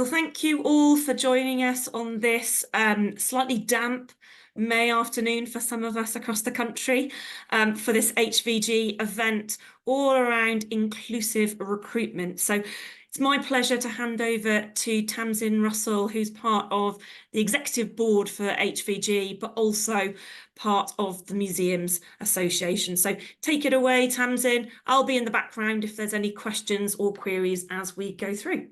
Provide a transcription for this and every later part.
Well, thank you all for joining us on this slightly damp May afternoon for some of us across the country for this HVG event all around inclusive recruitment. So it's my pleasure to hand over to Tamsin Russell, who's part of the executive board for HVG, but also part of the Museums Association. So take it away, Tamsin. I'll be in the background if there's any questions or queries as we go through.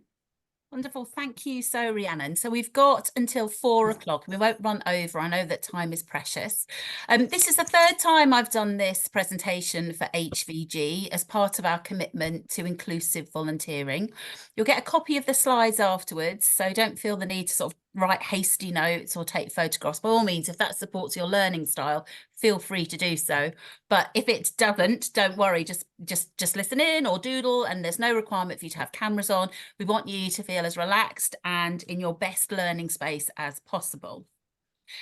Wonderful. Thank you so, Rhiannon. So we've got until 4 o'clock. We won't run over. I know that time is precious. This is the third time I've done this presentation for HVG as part of our commitment to inclusive volunteering. You'll get a copy of the slides afterwards, so don't feel the need to sort of write hasty notes or take photographs. By all means, if that supports your learning style, feel free to do so. But if it doesn't, don't worry, just listen in or doodle, and there's no requirement for you to have cameras on. We want you to feel as relaxed and in your best learning space as possible.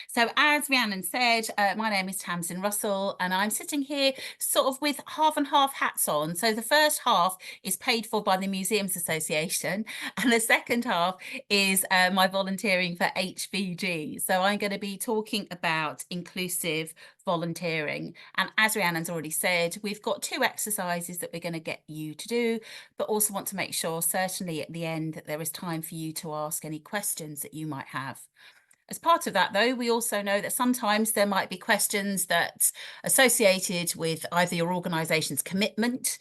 So as Rhiannon said, my name is Tamsin Russell, and I'm sitting here sort of with half and half hats on. So the first half is paid for by the Museums Association, and the second half is my volunteering for HVG. So I'm going to be talking about inclusive volunteering. And as Rhiannon's already said, we've got 2 exercises that we're going to get you to do, but also want to make sure certainly at the end that there is time for you to ask any questions that you might have. As part of that, though, we also know that sometimes there might be questions that associated with either your organisation's commitment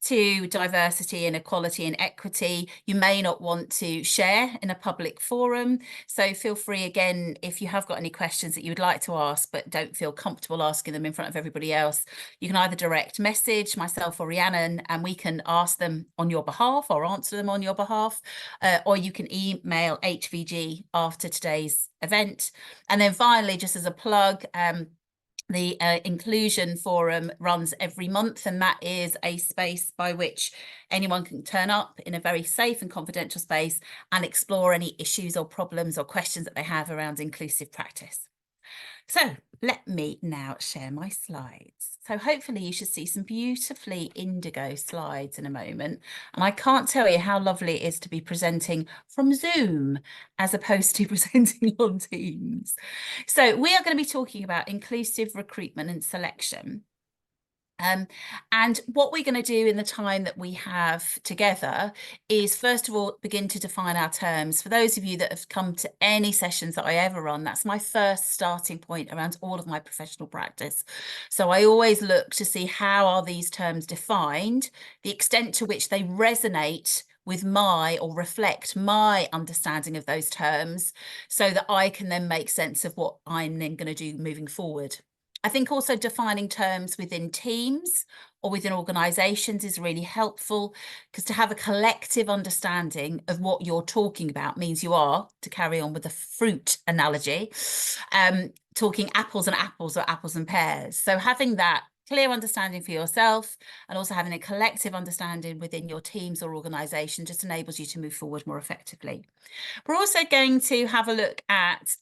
to diversity and equality and equity you may not want to share in a public forum. So feel free, again, if you have got any questions that you would like to ask but don't feel comfortable asking them in front of everybody else, you can either direct message myself or Rhiannon and we can ask them on your behalf or answer them on your behalf, or you can email HVG after today's event. And then finally, just as a plug, the Inclusion Forum runs every month, and that is a space by which anyone can turn up in a very safe and confidential space and explore any issues or problems or questions that they have around inclusive practice. So let me now share my slides. So hopefully you should see some beautifully indigo slides in a moment. And I can't tell you how lovely it is to be presenting from Zoom as opposed to presenting on Teams. So we are going to be talking about inclusive recruitment and selection. And what we're going to do in the time that we have together is, first of all, begin to define our terms. For those of you that have come to any sessions that I ever run, that's my first starting point around all of my professional practice. So I always look to see how are these terms defined, the extent to which they resonate with my or reflect my understanding of those terms, so that I can then make sense of what I'm then going to do moving forward. I think also defining terms within teams or within organisations is really helpful, because to have a collective understanding of what you're talking about means you are, to carry on with the fruit analogy, talking apples and apples or apples and pears. So having that clear understanding for yourself and also having a collective understanding within your teams or organisation just enables you to move forward more effectively. We're also going to have a look at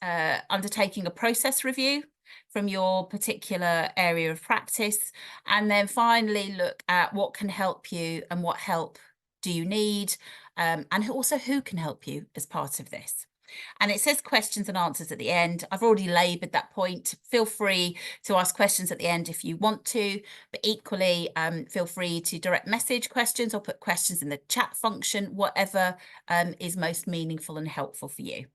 undertaking a process review from your particular area of practice, and then finally look at what can help you and what help do you need, and also who can help you as part of this. And it says questions and answers at the end. I've already laboured that point. Feel free to ask questions at the end if you want to, but equally feel free to direct message questions or put questions in the chat function, whatever is most meaningful and helpful for you.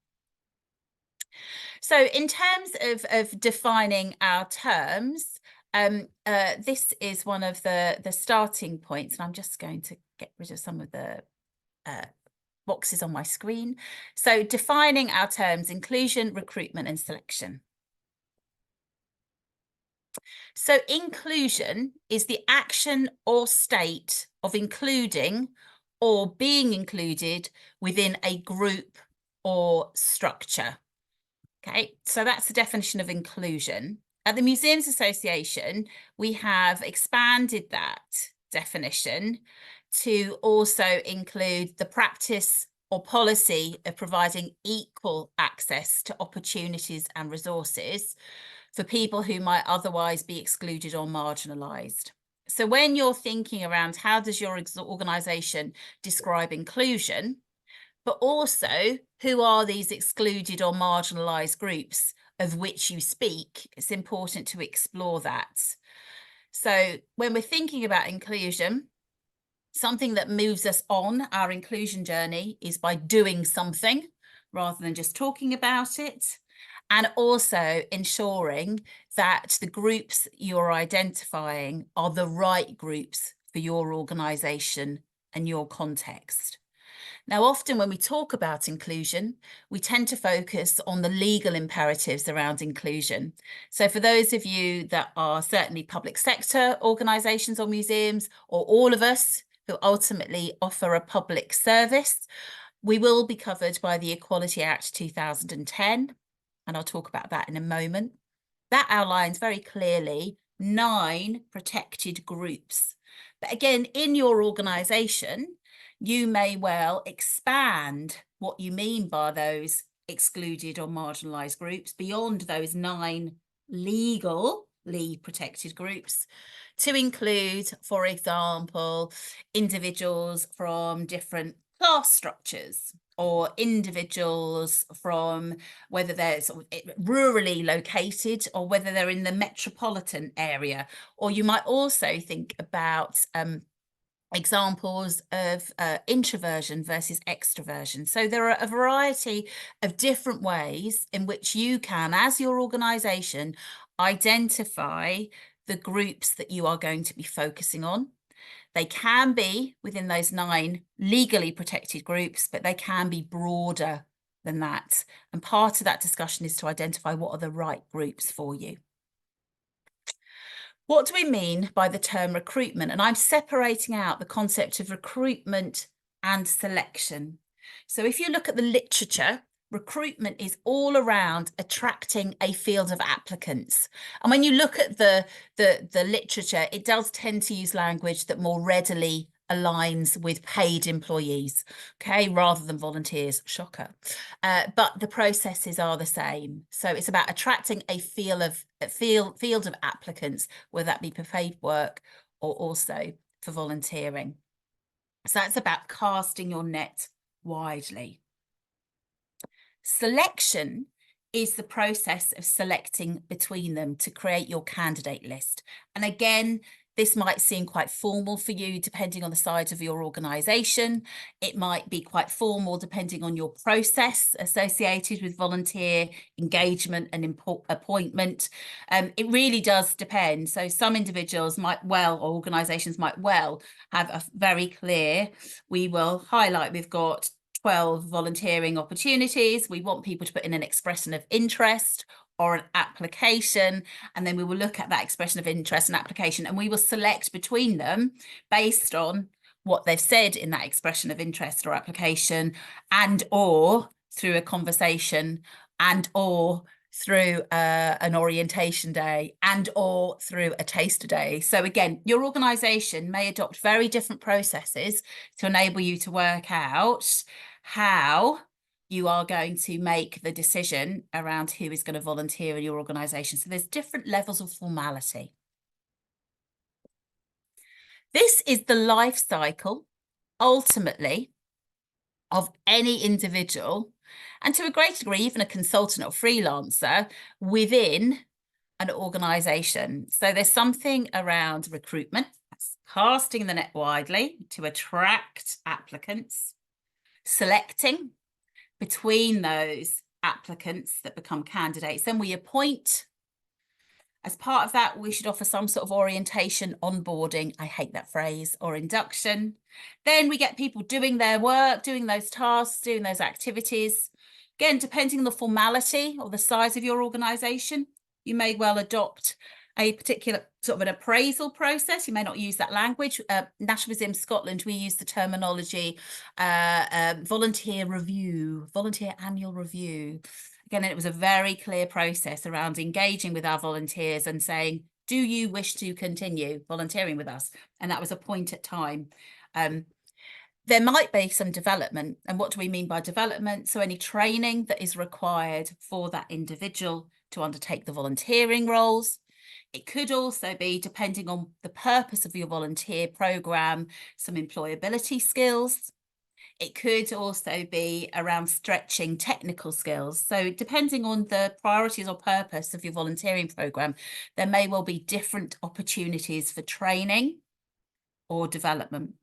So in terms of defining our terms, this is one of the starting points, and I'm just going to get rid of some of the boxes on my screen. So defining our terms: inclusion, recruitment and selection. So inclusion is the action or state of including or being included within a group or structure. Okay, so that's the definition of inclusion. At the Museums Association, we have expanded that definition to also include the practice or policy of providing equal access to opportunities and resources for people who might otherwise be excluded or marginalised. So when you're thinking around how does your organisation describe inclusion, but also who are these excluded or marginalised groups of which you speak. It's important to explore that. So when we're thinking about inclusion, something that moves us on our inclusion journey is by doing something rather than just talking about it. And also ensuring that the groups you're identifying are the right groups for your organisation and your context. Now, often when we talk about inclusion, we tend to focus on the legal imperatives around inclusion. So for those of you that are certainly public sector organisations or museums, or all of us who ultimately offer a public service, we will be covered by the Equality Act 2010, and I'll talk about that in a moment. That outlines very clearly 9 protected groups. But again, in your organisation, you may well expand what you mean by those excluded or marginalised groups beyond those 9 legally protected groups to include, for example, individuals from different class structures, or individuals from whether they're sort of rurally located or whether they're in the metropolitan area. Or you might also think about examples of introversion versus extroversion. So there are a variety of different ways in which you can, as your organisation, identify the groups that you are going to be focusing on. They can be within those 9 legally protected groups, but they can be broader than that. And part of that discussion is to identify what are the right groups for you. What do we mean by the term recruitment? And I'm separating out the concept of recruitment and selection. So if you look at the literature, recruitment is all around attracting a field of applicants. And when you look at the literature, it does tend to use language that more readily aligns with paid employees, okay, rather than volunteers. Shocker. But the processes are the same. So it's about attracting a field of applicants, whether that be for paid work or also for volunteering. So that's about casting your net widely. Selection is the process of selecting between them to create your candidate list. And again, this might seem quite formal for you, depending on the size of your organisation. It might be quite formal, depending on your process associated with volunteer engagement and appointment. It really does depend. So some individuals might well, or organisations might well, have a very clear, we will highlight, we've got 12 volunteering opportunities. We want people to put in an expression of interest or an application, and then we will look at that expression of interest and application, and we will select between them based on what they've said in that expression of interest or application, and or through a conversation, and or through an orientation day, and or through a taster day. So again, your organisation may adopt very different processes to enable you to work out how you are going to make the decision around who is going to volunteer in your organisation. So there's different levels of formality. This is the life cycle, ultimately, of any individual, and to a great degree, even a consultant or freelancer within an organisation. So there's something around recruitment, that's casting the net widely to attract applicants, selecting between those applicants that become candidates. Then we appoint. As part of that, we should offer some sort of orientation, onboarding, I hate that phrase, or induction. Then we get people doing their work, doing those tasks, doing those activities. Again, depending on the formality or the size of your organisation, you may well adopt a particular sort of an appraisal process. You may not use that language. National Museum Scotland, we use the terminology volunteer review, volunteer annual review. Again, it was a very clear process around engaging with our volunteers and saying, do you wish to continue volunteering with us? And that was a point at time. There might be some development. And what do we mean by development? So any training that is required for that individual to undertake the volunteering roles. It could also be, depending on the purpose of your volunteer programme, some employability skills. It could also be around stretching technical skills. So depending on the priorities or purpose of your volunteering program, there may well be different opportunities for training or development.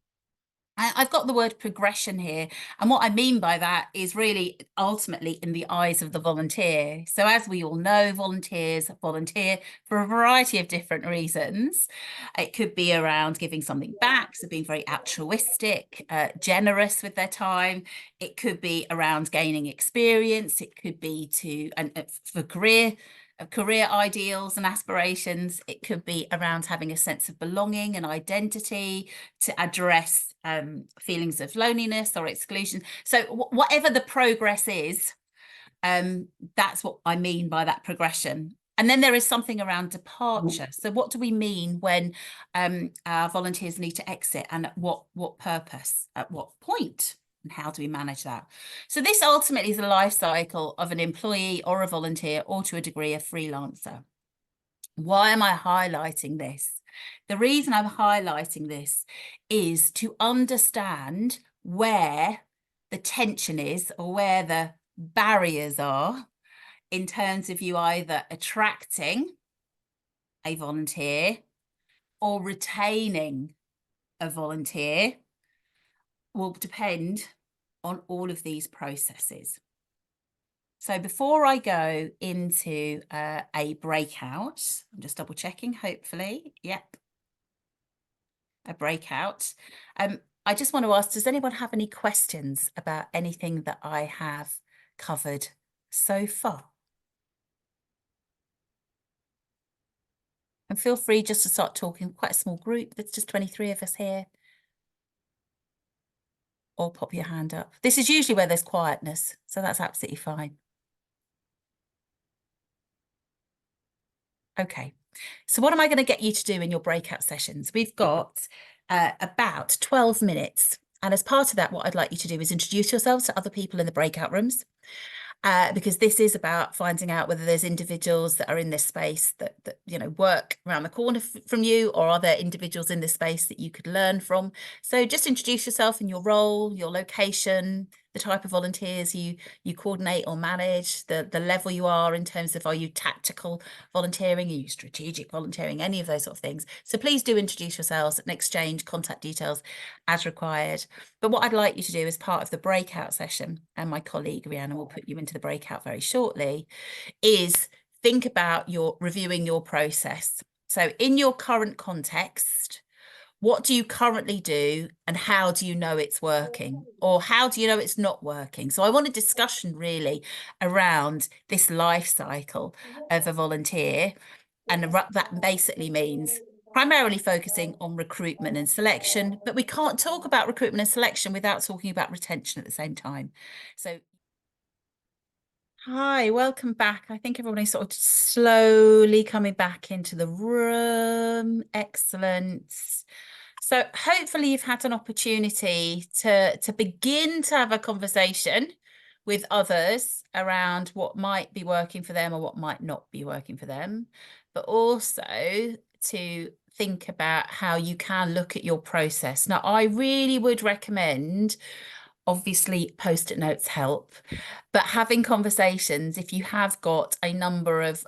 I've got the word progression here. And what I mean by that is really ultimately in the eyes of the volunteer. So as we all know, volunteers volunteer for a variety of different reasons. It could be around giving something back, so being very altruistic, generous with their time. It could be around gaining experience. It could be for career ideals and aspirations. It could be around having a sense of belonging and identity, to address feelings of loneliness or exclusion. So whatever the progress is, that's what I mean by that progression. And then there is something around departure. So what do we mean when our volunteers need to exit, and at what purpose, at what point? And how do we manage that? So this ultimately is a life cycle of an employee or a volunteer, or to a degree a freelancer. Why am I highlighting this? The reason I'm highlighting this is to understand where the tension is, or where the barriers are, in terms of you either attracting a volunteer or retaining a volunteer. Will depend on all of these processes. So before I go into a breakout, I'm just double checking, hopefully, yep, a breakout. I just want to ask, does anyone have any questions about anything that I have covered so far? And feel free just to start talking. Quite a small group, there's just 23 of us here. Or pop your hand up. This is usually where there's quietness, so that's absolutely fine. Okay, so what am I going to get you to do in your breakout sessions? We've got about 12 minutes. And as part of that, what I'd like you to do is introduce yourselves to other people in the breakout rooms. Because this is about finding out whether there's individuals that are in this space that you know, work around the corner from you, or are there individuals in this space that you could learn from. So just introduce yourself and your role, your location, the type of volunteers you coordinate or manage, the level you are in terms of, are you tactical volunteering, are you strategic volunteering, any of those sort of things. So please do introduce yourselves and exchange contact details as required. But what I'd like you to do as part of the breakout session, and my colleague Rihanna will put you into the breakout very shortly, is think about reviewing your process. So in your current context, what do you currently do, and how do you know it's working, or how do you know it's not working? So I want a discussion really around this life cycle of a volunteer, and that basically means primarily focusing on recruitment and selection, but we can't talk about recruitment and selection without talking about retention at the same time. So hi, welcome back. I think everyone is sort of slowly coming back into the room. Excellent. So hopefully you've had an opportunity to begin to have a conversation with others around what might be working for them or what might not be working for them, but also to think about how you can look at your process. Now, I really would recommend, obviously, post-it notes help, but having conversations, if you have got a number of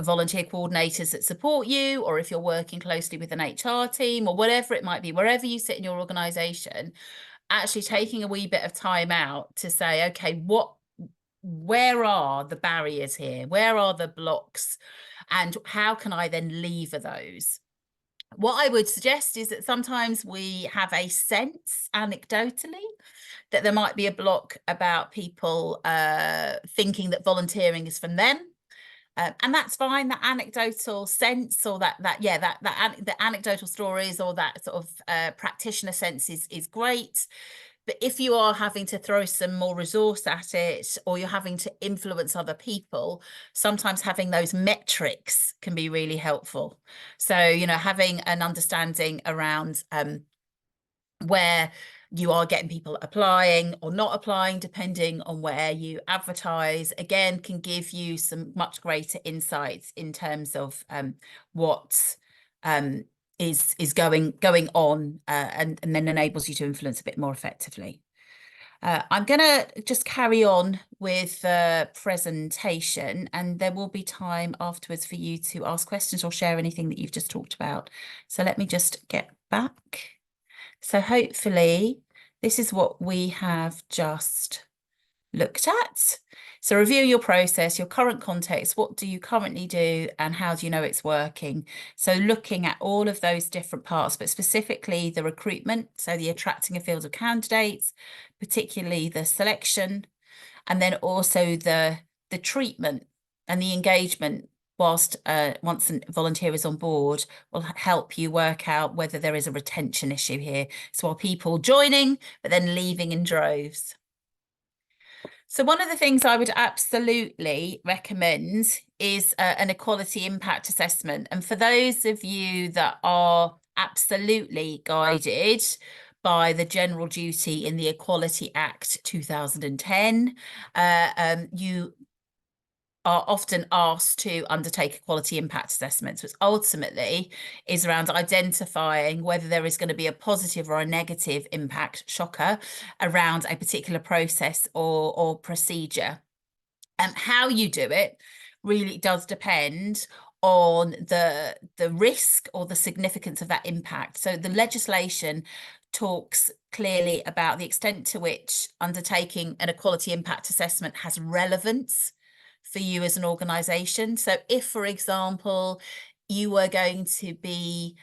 volunteer coordinators that support you, or if you're working closely with an HR team, or whatever it might be, wherever you sit in your organisation, actually taking a wee bit of time out to say, okay, where are the barriers here? Where are the blocks? And how can I then lever those? What I would suggest is that sometimes we have a sense anecdotally that there might be a block about people thinking that volunteering is from them. And that's fine, that anecdotal sense, or the anecdotal stories, or that sort of practitioner sense is great. But if you are having to throw some more resource at it, or you're having to influence other people, sometimes having those metrics can be really helpful. So, you know, having an understanding around where you are getting people applying or not applying, depending on where you advertise, again, can give you some much greater insights in terms of what is going on, and then enables you to influence a bit more effectively. I'm going to just carry on with the presentation, and there will be time afterwards for you to ask questions or share anything that you've just talked about. So let me just get back. So hopefully this is what we have just looked at. So review your process, your current context, what do you currently do and how do you know it's working? So looking at all of those different parts, but specifically the recruitment, so the attracting a field of candidates, particularly the selection, and then also the treatment and the engagement whilst once a volunteer is on board will help you work out whether there is a retention issue here. So are people joining but then leaving in droves? So one of the things I would absolutely recommend is an equality impact assessment. And for those of you that are absolutely guided by the general duty in the Equality Act 2010, you are often asked to undertake equality impact assessments, which ultimately is around identifying whether there is going to be a positive or a negative impact, shocker, around a particular process or procedure. How you do it really does depend on the risk or the significance of that impact. So the legislation talks clearly about the extent to which undertaking an equality impact assessment has relevance for you as an organisation. So if, for example, you were going to be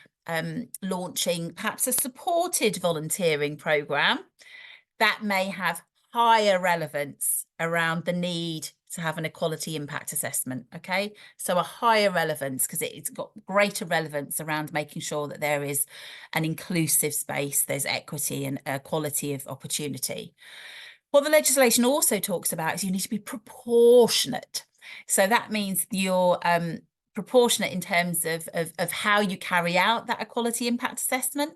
launching perhaps a supported volunteering programme, that may have higher relevance around the need to have an equality impact assessment, okay? So a higher relevance because it's got greater relevance around making sure that there is an inclusive space, there's equity and equality of opportunity. What the legislation also talks about is you need to be proportionate. So that means you're proportionate in terms of how you carry out that equality impact assessment.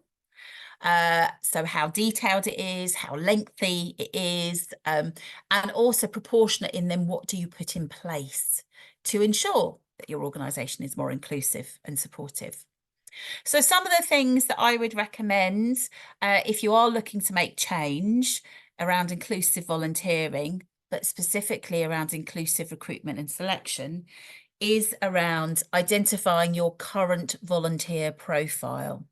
So how detailed it is, how lengthy it is, and also proportionate in then what do you put in place to ensure that your organisation is more inclusive and supportive. So some of the things that I would recommend if you are looking to make change around inclusive volunteering, but specifically around inclusive recruitment and selection, is around identifying your current volunteer profile.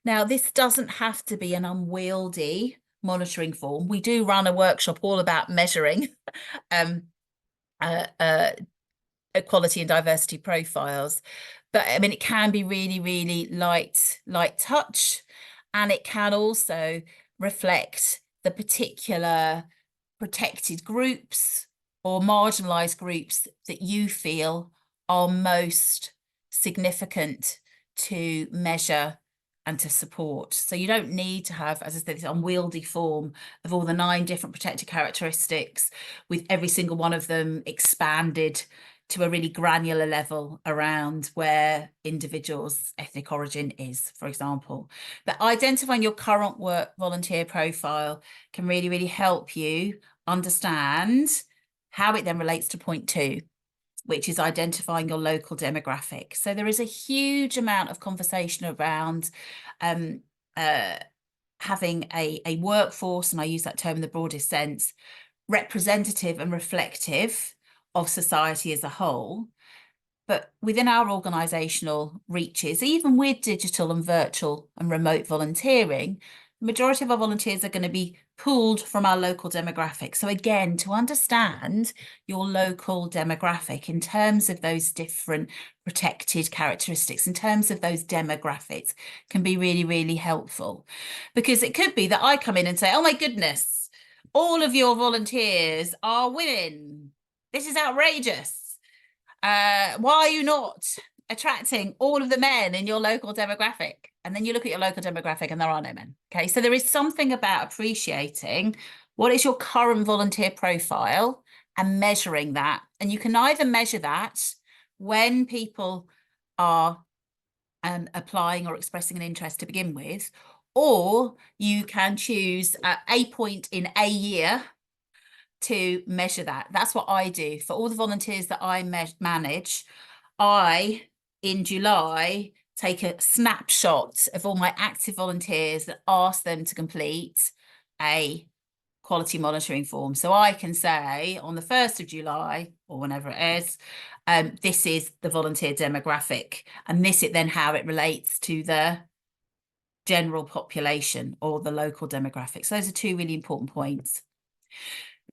Now, this doesn't have to be an unwieldy monitoring form. We do run a workshop all about measuring equality and diversity profiles. But I mean, it can be really, really light touch, and it can also reflect the particular protected groups or marginalised groups that you feel are most significant to measure and to support. So you don't need to have, as I said, this unwieldy form of all the 9 different protected characteristics with every single one of them expanded to a really granular level around where individuals' ethnic origin is, for example. But identifying your current work volunteer profile can really, really help you understand how it then relates to point 2, which is identifying your local demographic. So there is a huge amount of conversation around having a workforce, and I use that term in the broadest sense, representative and reflective of society as a whole. But within our organisational reaches, even with digital and virtual and remote volunteering, the majority of our volunteers are going to be pooled from our local demographic. So again, to understand your local demographic in terms of those different protected characteristics, in terms of those demographics, can be really, really helpful. Because it could be that I come in and say, oh my goodness, all of your volunteers are women. This is outrageous. Why are you not attracting all of the men in your local demographic? And then you look at your local demographic and there are no men. Okay, so there is something about appreciating what is your current volunteer profile and measuring that. And you can either measure that when people are applying or expressing an interest to begin with, or you can choose a point in a year to measure that. That's what I do. For all the volunteers that I manage, I, in July, take a snapshot of all my active volunteers and ask them to complete a quality monitoring form. So I can say on the 1st of July or whenever it is, this is the volunteer demographic, and this is then how it relates to the general population or the local demographics. So those are two really important points.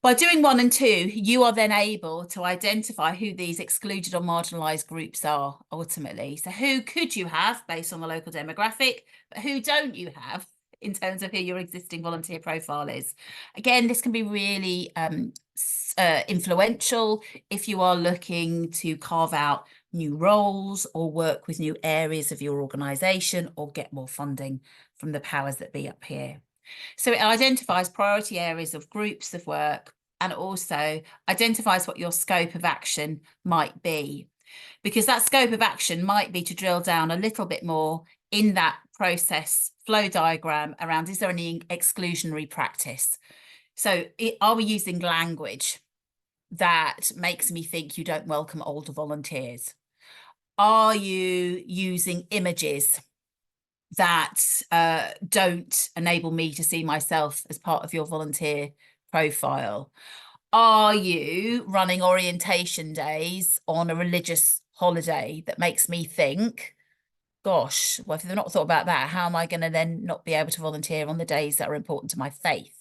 By doing 1 and 2, you are then able to identify who these excluded or marginalised groups are ultimately. So who could you have based on the local demographic, but who don't you have in terms of who your existing volunteer profile is? Again, this can be really influential if you are looking to carve out new roles or work with new areas of your organisation or get more funding from the powers that be up here. So it identifies priority areas of groups of work and also identifies what your scope of action might be, because that scope of action might be to drill down a little bit more in that process flow diagram around, is there any exclusionary practice? So are we using language that makes me think you don't welcome older volunteers? Are you using images that don't enable me to see myself as part of your volunteer profile? Are you running orientation days on a religious holiday that makes me think, gosh, well, if they've not thought about that, how am I going to then not be able to volunteer on the days that are important to my faith?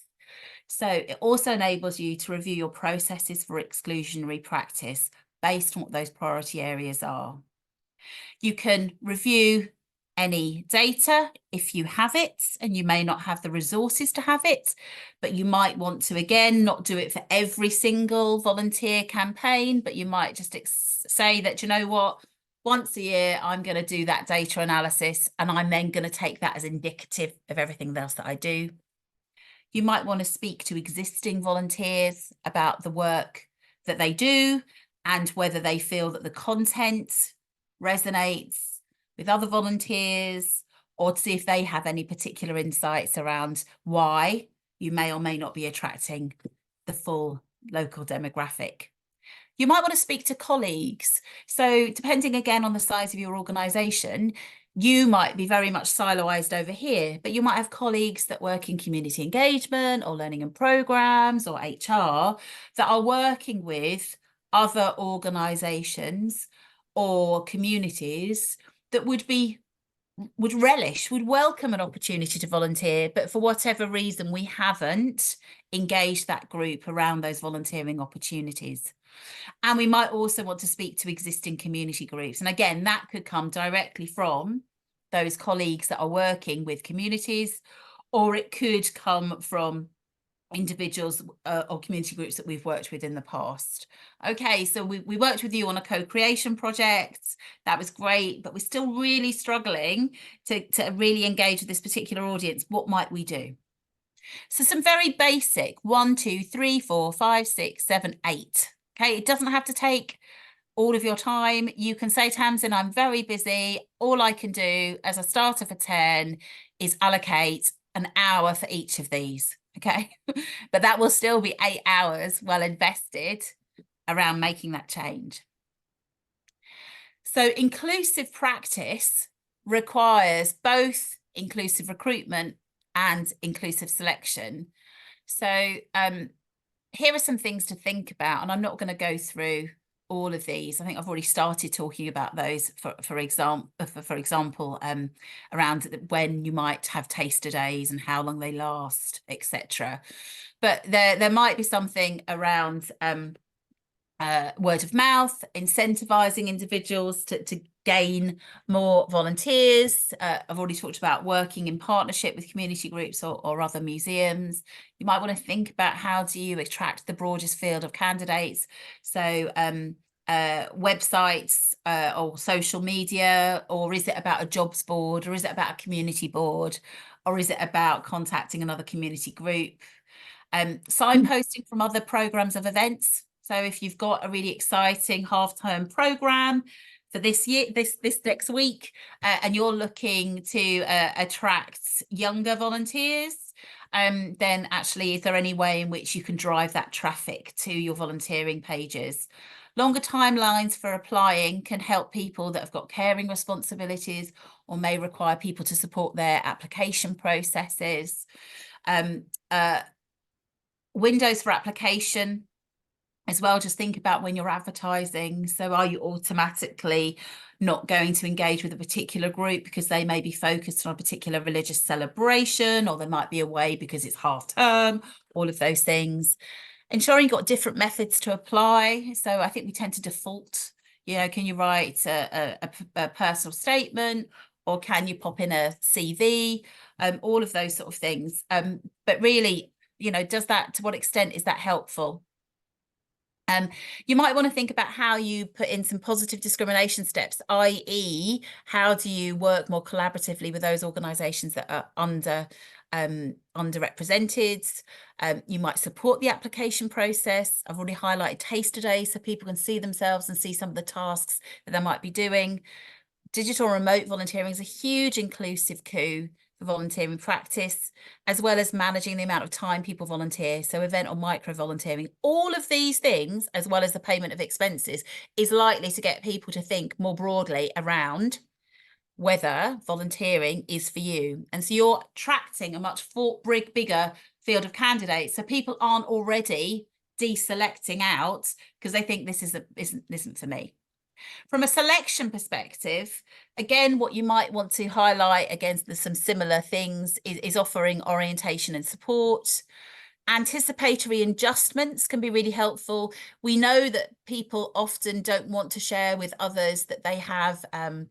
So it also enables you to review your processes for exclusionary practice based on what those priority areas are. You can review any data if you have it, and you may not have the resources to have it, but you might want to, again, not do it for every single volunteer campaign, but you might just say that, you know what, once a year, I'm going to do that data analysis, and I'm then going to take that as indicative of everything else that I do. You might want to speak to existing volunteers about the work that they do and whether they feel that the content resonates with other volunteers, or to see if they have any particular insights around why you may or may not be attracting the full local demographic. You might want to speak to colleagues. So depending again on the size of your organisation, you might be very much siloised over here, but you might have colleagues that work in community engagement or learning and programmes or HR that are working with other organisations or communities that would welcome an opportunity to volunteer, but for whatever reason, we haven't engaged that group around those volunteering opportunities. And we might also want to speak to existing community groups. And again, that could come directly from those colleagues that are working with communities, or it could come from individuals or community groups that we've worked with in the past. Okay, so we worked with you on a co-creation project. That was great, but we're still really struggling to really engage with this particular audience. What might we do? So some very basic 1, 2, 3, 4, 5, 6, 7, 8. Okay, it doesn't have to take all of your time. You can say, Tamsin, I'm very busy. All I can do as a starter for 10 is allocate an hour for each of these. Okay, but that will still be 8 hours well invested around making that change. So inclusive practice requires both inclusive recruitment and inclusive selection. So here are some things to think about, and I'm not going to go through all of these. I think I've already started talking about those, for example, around when you might have taster days and how long they last, etc. But there might be something around word of mouth, incentivizing individuals to gain more volunteers. I've already talked about working in partnership with community groups or other museums. You might want to think about how do you attract the broadest field of candidates. So websites or social media, or is it about a jobs board, or is it about a community board, or is it about contacting another community group? Signposting from other programs of events. So if you've got a really exciting half-term program for this year, this next week, and you're looking to attract younger volunteers, then actually, is there any way in which you can drive that traffic to your volunteering pages? Longer timelines for applying can help people that have got caring responsibilities or may require people to support their application processes. Windows for application as well. Just think about when you're advertising. So are you automatically not going to engage with a particular group because they may be focused on a particular religious celebration, or they might be away because it's half term, all of those things. Ensuring you've got different methods to apply. So I think we tend to default, can you write a personal statement, or can you pop in a CV? All of those sort of things. But really, to what extent is that helpful? You might want to think about how you put in some positive discrimination steps, i.e., how do you work more collaboratively with those organisations that are underrepresented? You might support the application process. I've already highlighted Taster Day so people can see themselves and see some of the tasks that they might be doing. Digital remote volunteering is a huge inclusive coup for volunteering practice, as well as managing the amount of time people volunteer. So event or micro volunteering, all of these things, as well as the payment of expenses, is likely to get people to think more broadly around whether volunteering is for you. And so you're attracting a much bigger field of candidates. So people aren't already deselecting out because they think this isn't for me. From a selection perspective, again, what you might want to highlight against some similar things is offering orientation and support. Anticipatory adjustments can be really helpful. We know that people often don't want to share with others that they have a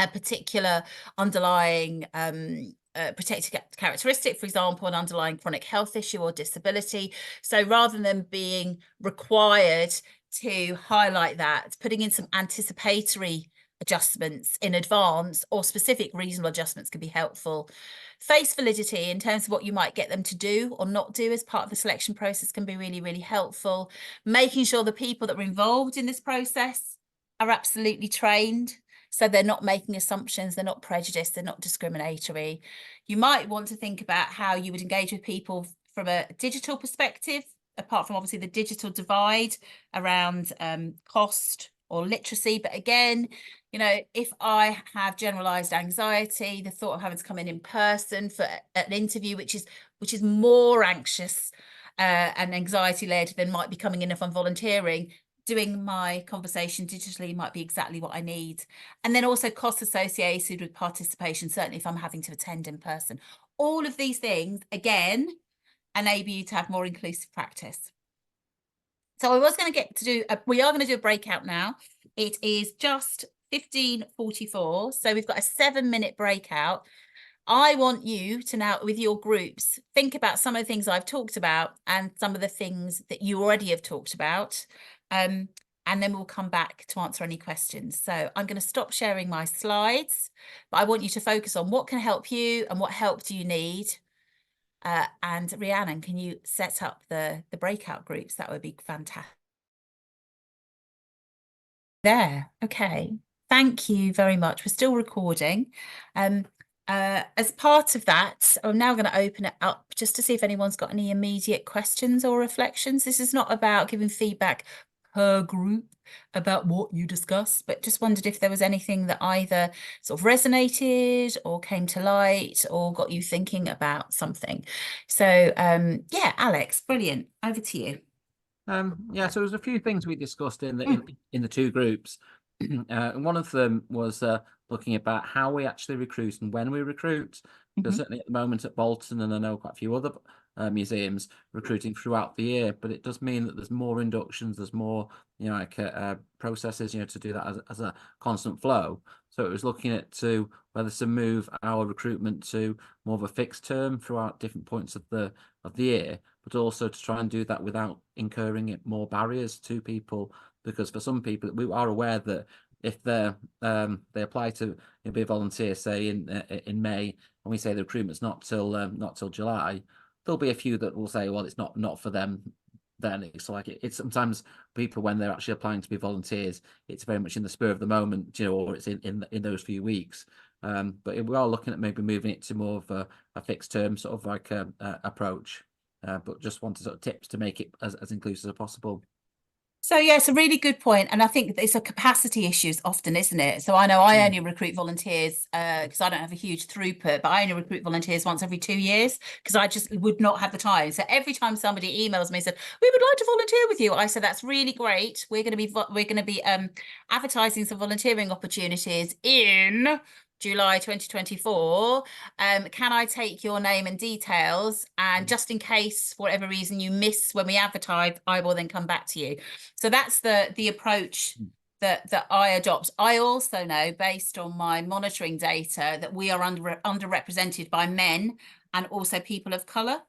particular underlying protected characteristic, for example, an underlying chronic health issue or disability. So rather than being required to highlight that, putting in some anticipatory adjustments in advance or specific reasonable adjustments can be helpful. Face validity in terms of what you might get them to do or not do as part of the selection process can be really, really helpful. Making sure the people that are involved in this process are absolutely trained, so they're not making assumptions, they're not prejudiced, they're not discriminatory. You might want to think about how you would engage with people from a digital perspective, apart from obviously the digital divide around cost or literacy. But again, if I have generalized anxiety, the thought of having to come in person for an interview, which is more anxious and anxiety led than might be coming in if I'm volunteering, doing my conversation digitally might be exactly what I need. And then also costs associated with participation, certainly if I'm having to attend in person. All of these things, again, enable you to have more inclusive practice. So we are going to do a breakout now. It is just 15:44. So we've got a 7-minute breakout. I want you to now, with your groups, think about some of the things I've talked about and some of the things that you already have talked about. And then we'll come back to answer any questions. So I'm going to stop sharing my slides, but I want you to focus on what can help you and what help do you need. And Rhiannon, can you set up the breakout groups? That would be fantastic. There, okay. Thank you very much. We're still recording. As part of that, I'm now going to open it up just to see if anyone's got any immediate questions or reflections. This is not about giving feedback per group about what you discussed, but just wondered if there was anything that either sort of resonated or came to light or got you thinking about something. So yeah, Alex, brilliant. Over to you. Yeah, so there's a few things we discussed in the two groups. And one of them was looking about how we actually recruit and when we recruit. Because certainly at the moment at Bolton, and I know quite a few other museums recruiting throughout the year, but it does mean that there's more inductions, there's more processes to do that as a constant flow. So it was looking at whether to move our recruitment to more of a fixed term throughout different points of the year, but also to try and do that without incurring more barriers to people. Because for some people, we are aware that if they apply to be a volunteer, say in May, and we say the recruitment's not till July, there'll be a few that will say, well, it's not for them. Then it's like it's sometimes people, when they're actually applying to be volunteers, it's very much in the spur of the moment, or it's in those few weeks. But we are looking at maybe moving it to more of a fixed term sort of like approach. But just wanted sort of tips to make it as inclusive as possible. So yeah, it's a really good point, and I think it's a capacity issues often, isn't it? So I know I only recruit volunteers because I don't have a huge throughput, but I only recruit volunteers once every 2 years because I just would not have the time. So every time somebody emails me and said, "We would like to volunteer with you," I said, "That's really great. We're going to be advertising some volunteering opportunities in July 2024. Can I take your name and details? And just in case, for whatever reason, you miss when we advertise, I will then come back to you." So that's the approach that I adopt. I also know, based on my monitoring data, that we are underrepresented by men and also people of colour.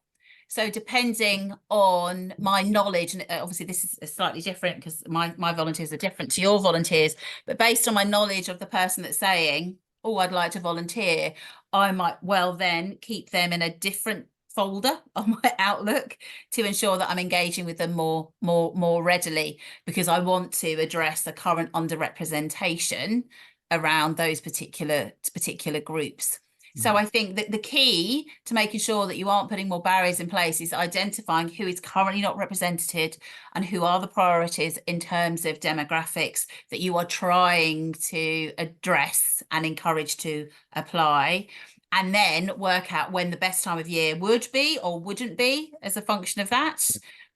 So depending on my knowledge, and obviously this is slightly different because my volunteers are different to your volunteers, but based on my knowledge of the person that's saying, "Oh, I'd like to volunteer," I might well then keep them in a different folder on my Outlook to ensure that I'm engaging with them more readily, because I want to address the current underrepresentation around those particular groups. So I think that the key to making sure that you aren't putting more barriers in place is identifying who is currently not represented and who are the priorities in terms of demographics that you are trying to address and encourage to apply, and then work out when the best time of year would be or wouldn't be as a function of that.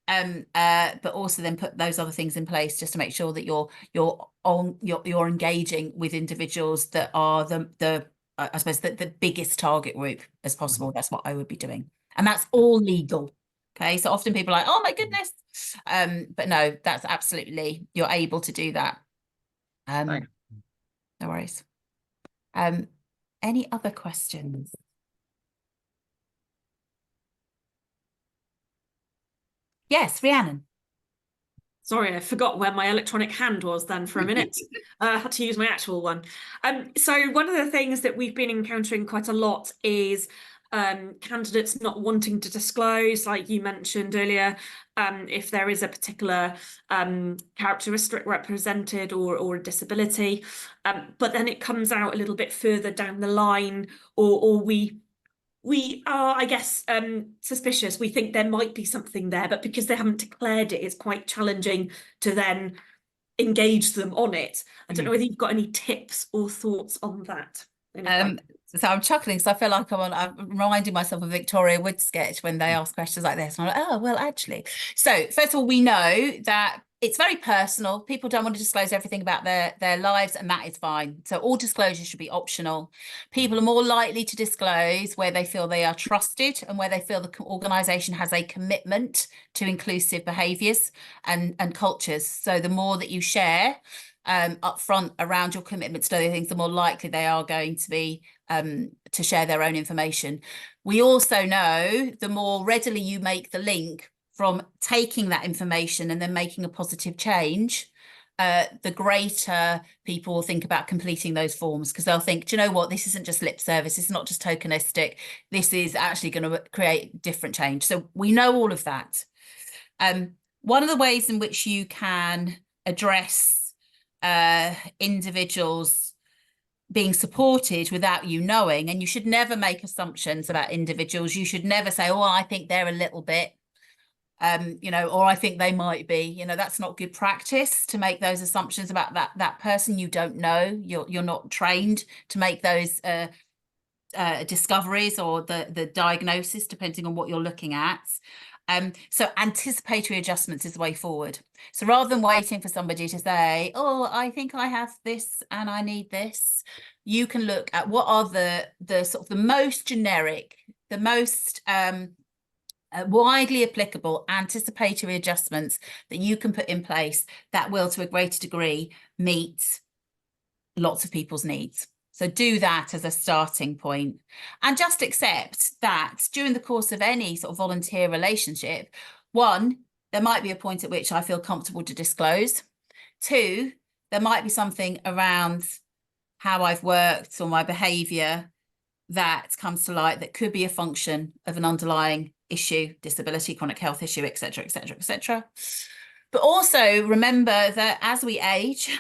But also then put those other things in place just to make sure that you're engaging with individuals that are the I suppose the biggest target group as possible. That's what I would be doing, and that's all legal. Okay, so often people are like, "Oh my goodness," but no, that's absolutely, you're able to do that. No worries. Any other questions? Yes, Rhiannon. Sorry, I forgot where my electronic hand was then for a minute. I had to use my actual one. So one of the things that we've been encountering quite a lot is candidates not wanting to disclose, like you mentioned earlier, if there is a particular characteristic represented or a disability, but then it comes out a little bit further down the line, or we are, I guess, suspicious. We think there might be something there, but because they haven't declared it, it's quite challenging to then engage them on it. I don't know whether you've got any tips or thoughts on that. So I'm chuckling because I feel like I'm reminding myself of Victoria Wood sketch when they ask questions like this. And I'm like, "Oh, well, actually." So first of all, we know that it's very personal. People don't want to disclose everything about their lives, and that is fine. So all disclosure should be optional. People are more likely to disclose where they feel they are trusted and where they feel the organisation has a commitment to inclusive behaviours and cultures. So the more that you share upfront around your commitment to other things, the more likely they are going to be to share their own information. We also know the more readily you make the link from taking that information and then making a positive change, the greater people will think about completing those forms, because they'll think, "Do you know what, this isn't just lip service, it's not just tokenistic, this is actually going to create different change." So we know all of that. One of the ways in which you can address individuals being supported without you knowing, and you should never make assumptions about individuals. You should never say, "Oh, I think they're a little bit, or I think they might be." That's not good practice to make those assumptions about that person you don't know. You're not trained to make those discoveries or the diagnosis, depending on what you're looking at. So anticipatory adjustments is the way forward. So rather than waiting for somebody to say, "Oh, I think I have this and I need this," you can look at what are the sort of the most generic, the most widely applicable anticipatory adjustments that you can put in place that will, to a greater degree, meet lots of people's needs. So do that as a starting point, and just accept that during the course of any sort of volunteer relationship, one, there might be a point at which I feel comfortable to disclose. Two, there might be something around how I've worked or my behaviour that comes to light that could be a function of an underlying issue, disability, chronic health issue, etc., etc., etc. But also remember that as we age,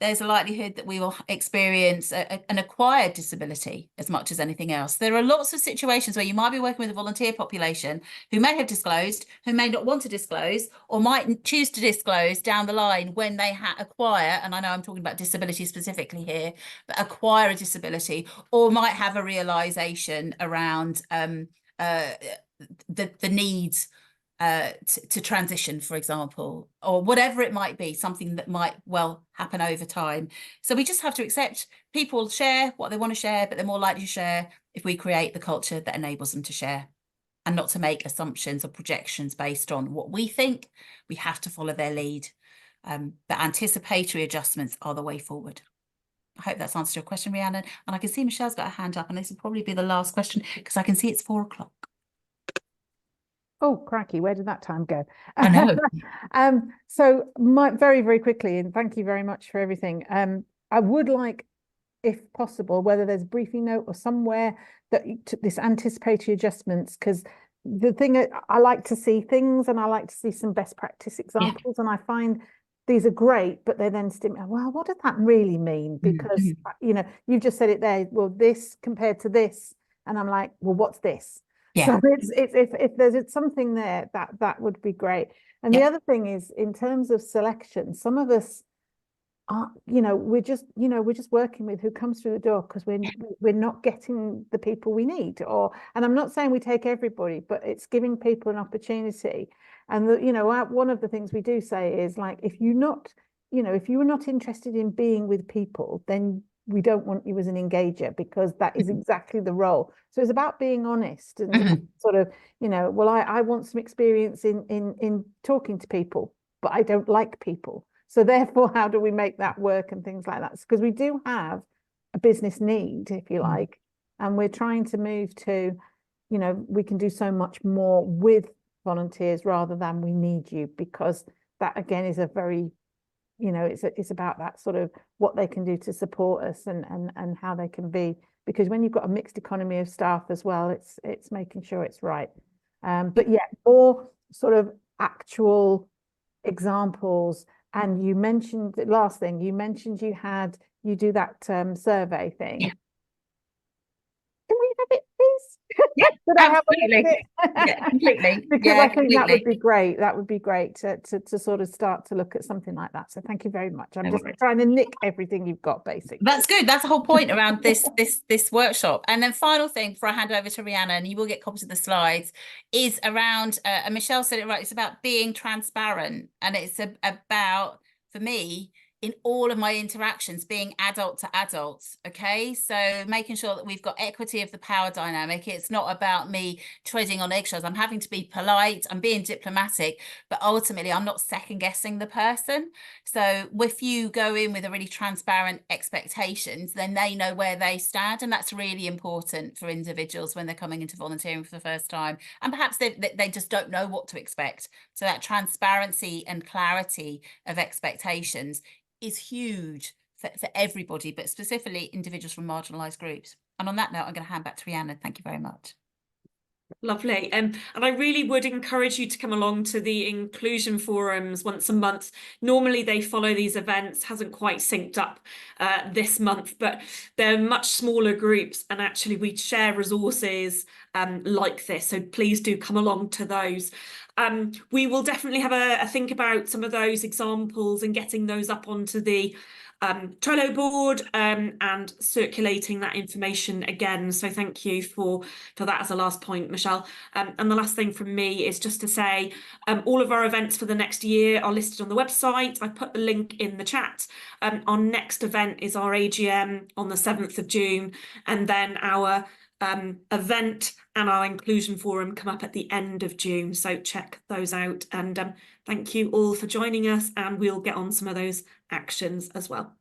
there's a likelihood that we will experience an acquired disability as much as anything else. There are lots of situations where you might be working with a volunteer population who may have disclosed, who may not want to disclose, or might choose to disclose down the line when they acquire, and I know I'm talking about disability specifically here, but acquire a disability, or might have a realization around the needs to transition, for example, or whatever it might be, something that might well happen over time. So we just have to accept people share what they want to share, but they're more likely to share if we create the culture that enables them to share, and not to make assumptions or projections based on what we think. We have to follow their lead. But anticipatory adjustments are the way forward. I hope that's answered your question, Rhiannon. And I can see Michelle's got a hand up, and this will probably be the last question because I can see it's 4 o'clock. Oh, crikey, where did that time go? I know. So very, very quickly, and thank you very much for everything. I would like, if possible, whether there's a briefing note or somewhere that this anticipatory adjustments, because the thing, I like to see things and I like to see some best practice examples, and I find these are great, but they then stimulate, well, what does that really mean? Because, you know, you've just said it there, well, this compared to this, and I'm like, well, what's this? Yeah. So if there's something there, that would be great. And the other thing is, in terms of selection, some of us are, we're just working with who comes through the door because we're not getting the people we need. And I'm not saying we take everybody, but it's giving people an opportunity. And one of the things we do say is, like, if you are not interested in being with people, then we don't want you as an engager, because that is exactly the role. So it's about being honest and sort of, well, I want some experience in talking to people, but I don't like people. So therefore, how do we make that work and things like that? Because we do have a business need, if you like, and we're trying to move to, we can do so much more with volunteers rather than we need you, because that again is a very, it's about that sort of what they can do to support us and how they can be, because when you've got a mixed economy of staff as well, it's making sure it's right. But yeah, more sort of actual examples. And you mentioned the last thing, you mentioned you do that survey thing. Yeah. Can we have it, please? Yeah, absolutely. Yeah, completely. Because I think that would be great. That would be great to sort of start to look at something like that. So thank you very much. I'm just trying to nick everything you've got, basically. That's good. That's the whole point around this workshop. And then final thing before I hand over to Rhiannon, and you will get copies of the slides, is around, and Michelle said it right, it's about being transparent. And it's about, for me, in all of my interactions, being adult to adults, okay? So making sure that we've got equity of the power dynamic. It's not about me treading on eggshells. I'm having to be polite, I'm being diplomatic, but ultimately I'm not second guessing the person. So if you go in with a really transparent expectations, then they know where they stand. And that's really important for individuals when they're coming into volunteering for the first time. And perhaps they just don't know what to expect. So that transparency and clarity of expectations is huge for everybody, but specifically individuals from marginalised groups. And on that note, I'm going to hand back to Rhiannon. Thank you very much. Lovely. And I really would encourage you to come along to the inclusion forums once a month. Normally they follow these events, hasn't quite synced up this month, but they're much smaller groups, and actually we share resources like this. So please do come along to those. We will definitely have a think about some of those examples and getting those up onto the Trello board and circulating that information again. So thank you for that as a last point, Michelle. And the last thing from me is just to say all of our events for the next year are listed on the website. I put the link in the chat. Our next event is our AGM on the 7th of June, and then our event and our inclusion forum come up at the end of June. So check those out. And thank you all for joining us, and we'll get on some of those actions as well.